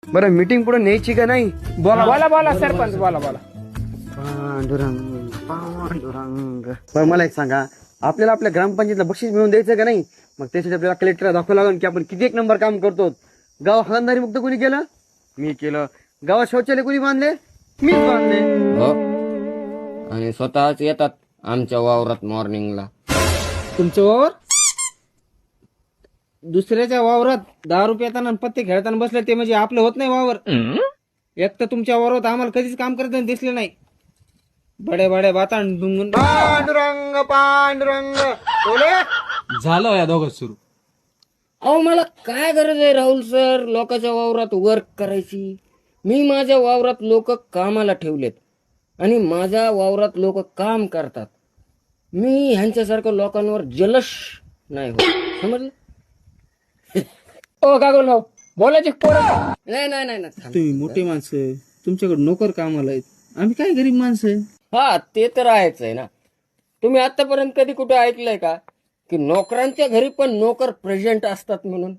बरं मीटिंग पुढे न्यायची का नाही? बोला बोला बोला सरपंच बोला बोला. पांडुरंग पांडुरंग. बरं मला एक सांगा, आपल्याला आपल्या ग्रामपंचायतला बक्षीस मिळवून द्यायचं का नाही? मग त्यासाठी आपल्याला कलेक्टरला दाखवावं लागेल की आपण किती एक नंबर काम करतो. गाव हागणदारी मुक्त कोणी केलं? मी केलं. गावात शौचालय कोणी बांधले? मीच बांधले. हो आणि स्वतःच येतात आमच्या वावरात मॉर्निंगला. तुमचं वावर दुसऱ्याच्या वावरात 10 रुपये येताना आणि पत्ते खेळताना बसले ते म्हणजे आपलं होत नाही वावर. एक तर तुमच्या वावरात आम्हाला कधीच काम करताना दिसले नाही. बडे बडे बाता डुंगून पांडुरंग पांडुरंग बोले. झालं या दोघं सुरू. अहो मला काय गरज आहे राहुल सर लोकांच्या वावरात वर्क करायची? मी माझ्या वावरात लोक कामाला ठेवलेत आणि माझ्या वावरात लोक काम करतात. मी ह्यांच्यासारखं लोकांवर जलश नाही होत, समजलं? ओ कागोल भाऊ बोलायचे पोरं. नाही नाही नाही नाही. तुम्ही मोठी माणसं, तुमच्याकडे नोकर कामाला आहेत, आम्ही काय गरीब माणसं आहे. हा ते तर आहेच आहे ना. तुम्ही आतापर्यंत कधी कुठे ऐकलंय का की नोकरांच्या घरी पण नोकर प्रेझेंट असतात म्हणून?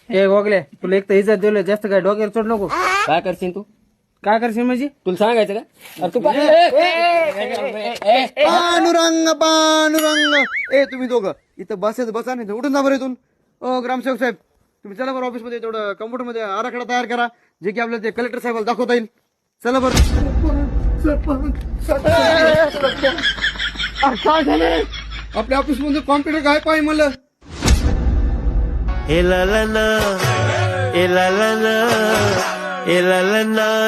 हे गोगले तुला एक तर इज्जत दिलं, जास्त काय डोक्यावर चढ नको. काय करशील तू? काय करशील म्हणजे? तुला सांगायचं का? अरे तू पांडुरंग पांडुरंग. ए तुम्ही दोघं इथं बसायचं बसा नाही तर उठून जा बरं इथून. ओ ग्रामसेवक साहेब तुम्ही चला बरं ऑफिसमध्ये, तेवढं कम्प्युटर मध्ये आराखडा तयार करा जे की आपल्याला ते कलेक्टर साहेबाला दाखवता येईल. चला बरं. काय झालं? आपल्या ऑफिस मध्ये कॉम्प्युटर काय पाहिजे म्हणलं? ए ला ला ना, ए ला ला ना, ए ला ला ना.